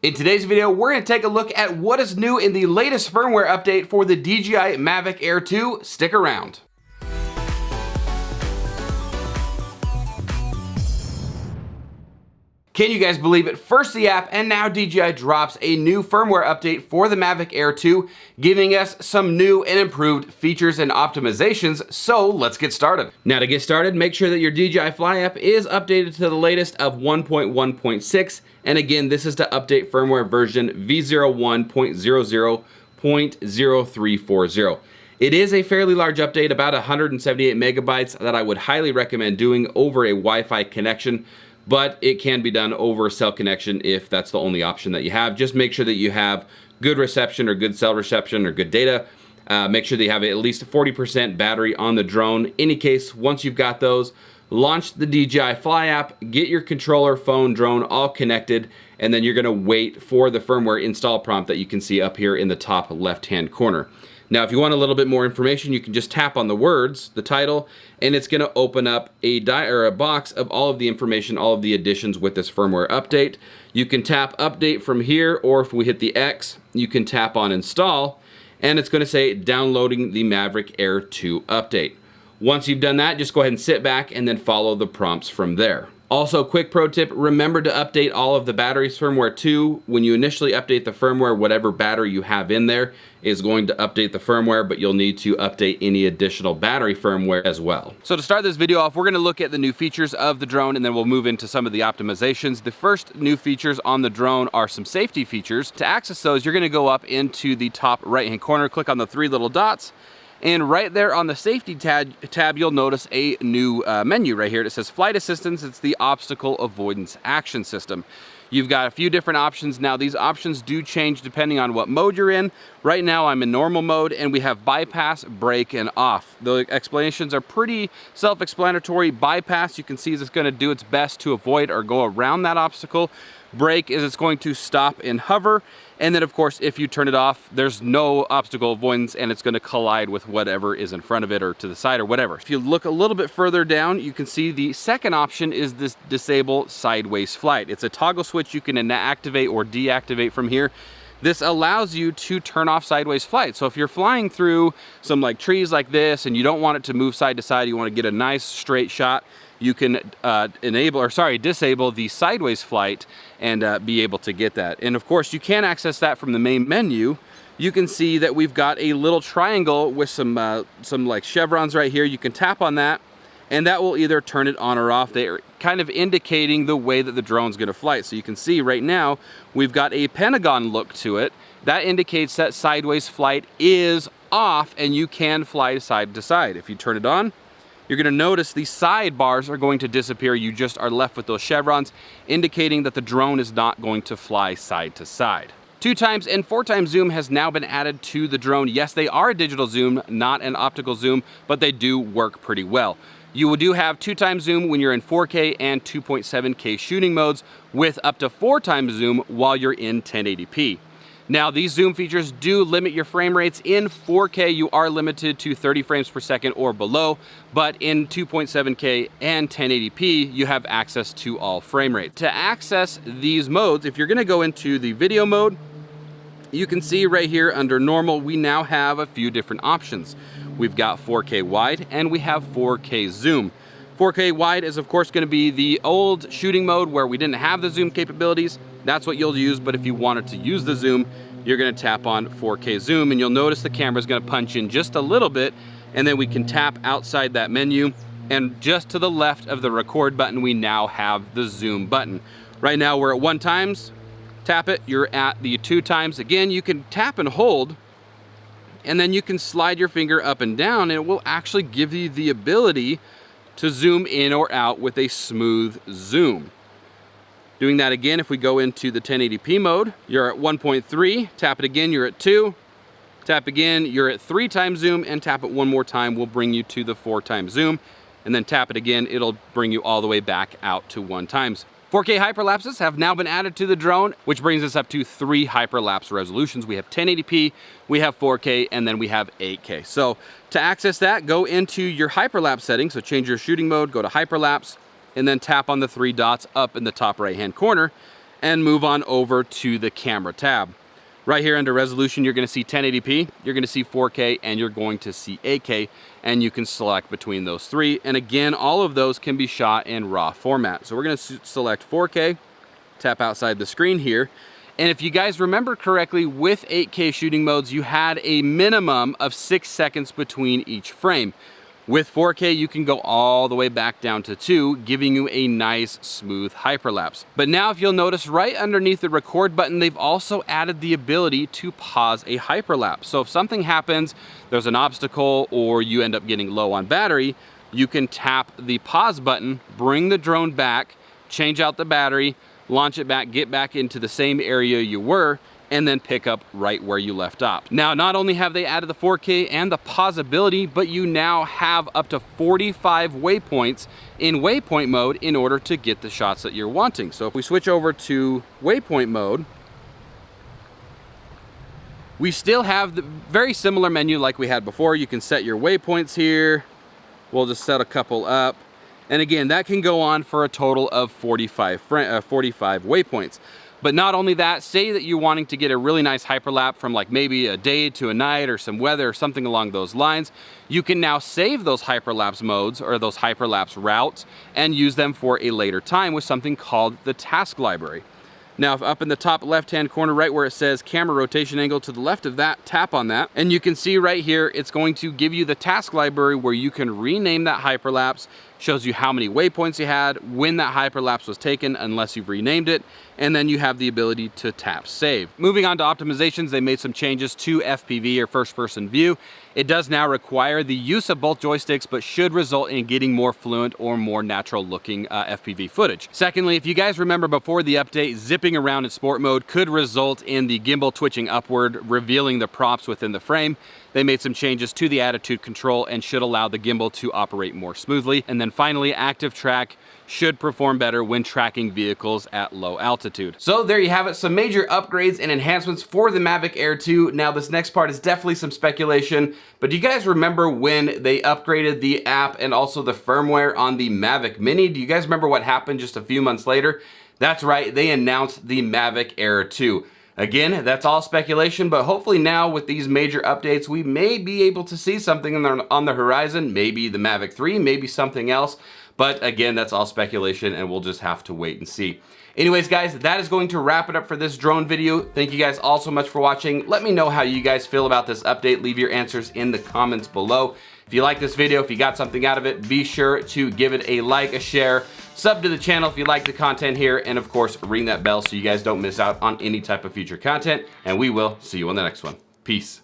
In today's video, we're going to take a look at what is new in the latest firmware update for the DJI Mavic Air 2. Stick around. Can you guys believe it? First the app, and now DJI drops a new firmware update for the Mavic Air 2, giving us some new and improved features and optimizations, so let's get started. Now to get started, make sure that your DJI Fly app is updated to the latest of 1.1.6, and again, this is to update firmware version v01.00.0340. It is a fairly large update, about 178 megabytes, that I would highly recommend doing over a Wi-Fi connection, but it can be done over cell connection if that's the only option that you have. Just make sure that you have good reception or good cell reception or good data. Make sure that you have at least 40% battery on the drone. In any case, once you've got those, launch the DJI Fly app, get your controller, phone, drone all connected, and then you're gonna wait for the firmware install prompt that you can see up here in the top left-hand corner. Now, if you want a little bit more information, you can just tap on the words, the title, and it's gonna open up a box of all of the information, all of the additions with this firmware update. You can tap update from here, or if we hit the X, you can tap on install, and it's gonna say downloading the Mavic Air 2 update. Once you've done that, just go ahead and sit back and then follow the prompts from there. Also, quick pro tip, remember to update all of the batteries firmware too. When you initially update the firmware, whatever battery you have in there is going to update the firmware, but you'll need to update any additional battery firmware as well. So to start this video off, we're gonna look at the new features of the drone, and then we'll move into some of the optimizations. The first new features on the drone are some safety features. To access those, you're gonna go up into the top right-hand corner, click on the three little dots, and right there on the safety tab, you'll notice a new menu right here. It says Flight Assistance. It's the Obstacle Avoidance Action System. You've got a few different options. Now, these options do change depending on what mode you're in. Right now, I'm in normal mode, and we have bypass, brake, and off. The explanations are pretty self-explanatory. Bypass, you can see, is it's gonna do its best to avoid or go around that obstacle. Brake is it's going to stop and hover. And then, of course, if you turn it off, there's no obstacle avoidance, and it's gonna collide with whatever is in front of it or to the side or whatever. If you look a little bit further down, you can see the second option is this disable sideways flight. It's a toggle switch you can activate or deactivate from here. This allows you to turn off sideways flight. So if you're flying through some trees like this and you don't want it to move side to side, you wanna get a nice straight shot, you can disable the sideways flight and be able to get that. And of course, you can access that from the main menu. You can see that we've got a little triangle with some chevrons right here. You can tap on that, and that will either turn it on or off. They're kind of indicating the way that the drone's gonna fly. So you can see right now, we've got a pentagon look to it. That indicates that sideways flight is off, and you can fly side to side. If you turn it on, you're gonna notice the sidebars are going to disappear. You just are left with those chevrons, indicating that the drone is not going to fly side to side. 2x and 4x zoom has now been added to the drone. Yes, they are a digital zoom, not an optical zoom, but they do work pretty well. You do have 2x zoom when you're in 4K and 2.7K shooting modes, with up to 4x zoom while you're in 1080p. Now, these zoom features do limit your frame rates. In 4K, you are limited to 30 frames per second or below, but in 2.7K and 1080p, you have access to all frame rates. To access these modes, if you're gonna go into the video mode, you can see right here under normal, we now have a few different options. We've got 4K wide and we have 4K zoom. 4K wide is of course gonna be the old shooting mode where we didn't have the zoom capabilities. That's what you'll use, but if you wanted to use the zoom, you're gonna tap on 4K zoom, and you'll notice the camera's gonna punch in just a little bit, and then we can tap outside that menu, and just to the left of the record button, we now have the zoom button. Right now we're at 1x, tap it, you're at the 2x. Again, you can tap and hold, and then you can slide your finger up and down, and it will actually give you the ability to zoom in or out with a smooth zoom. Doing that again, if we go into the 1080p mode, you're at 1.3, tap it again, you're at 2, tap again, you're at 3x zoom, and tap it one more time will bring you to the 4x zoom, and then tap it again, it'll bring you all the way back out to 1x. 4K hyperlapses have now been added to the drone, which brings us up to 3 hyperlapse resolutions. We have 1080p, we have 4K, and then we have 8K. So to access that, go into your hyperlapse settings, so change your shooting mode, go to hyperlapse, and then tap on the 3 dots up in the top right-hand corner, and move on over to the camera tab. Right here under resolution, you're gonna see 1080p, you're gonna see 4K, and you're going to see 8K, and you can select between those three. And again, all of those can be shot in RAW format. So we're gonna select 4K, tap outside the screen here. And if you guys remember correctly, with 8K shooting modes, you had a minimum of 6 seconds between each frame. With 4K, you can go all the way back down to 2, giving you a nice, smooth hyperlapse. But now if you'll notice, right underneath the record button, they've also added the ability to pause a hyperlapse. So if something happens, there's an obstacle, or you end up getting low on battery, you can tap the pause button, bring the drone back, change out the battery, launch it back, get back into the same area you were, and then pick up right where you left off. Now, not only have they added the 4K and the pausability, but you now have up to 45 waypoints in waypoint mode in order to get the shots that you're wanting. So if we switch over to waypoint mode, we still have the very similar menu like we had before. You can set your waypoints here. We'll just set a couple up. And again, that can go on for a total of 45 waypoints. But not only that, say that you're wanting to get a really nice hyperlapse from like maybe a day to a night or some weather or something along those lines, you can now save those hyperlapse modes or those hyperlapse routes and use them for a later time with something called the task library. Now, if up in the top left-hand corner, right where it says camera rotation angle, to the left of that, tap on that, and you can see right here, it's going to give you the task library where you can rename that hyperlapse, shows you how many waypoints you had, when that hyperlapse was taken, unless you've renamed it, and then you have the ability to tap save. Moving on to optimizations, they made some changes to FPV, or first-person view. It does now require the use of both joysticks, but should result in getting more fluent or more natural looking FPV footage. Secondly, if you guys remember before the update, zipping around in sport mode could result in the gimbal twitching upward, revealing the props within the frame. They made some changes to the attitude control and should allow the gimbal to operate more smoothly. And then finally, active track should perform better when tracking vehicles at low altitude. So there you have it, some major upgrades and enhancements for the Mavic Air 2. Now this next part is definitely some speculation, but do you guys remember when they upgraded the app and also the firmware on the Mavic Mini? Do you guys remember what happened just a few months later? That's right, they announced the Mavic Air 2. Again, that's all speculation, but hopefully now with these major updates, we may be able to see something on the horizon, maybe the Mavic 3, maybe something else. But again, that's all speculation and we'll just have to wait and see. Anyways, guys, that is going to wrap it up for this drone video. Thank you guys all so much for watching. Let me know how you guys feel about this update. Leave your answers in the comments below. If you like this video, if you got something out of it, be sure to give it a like, a share, sub to the channel if you like the content here, and of course, ring that bell so you guys don't miss out on any type of future content. And we will see you on the next one. Peace.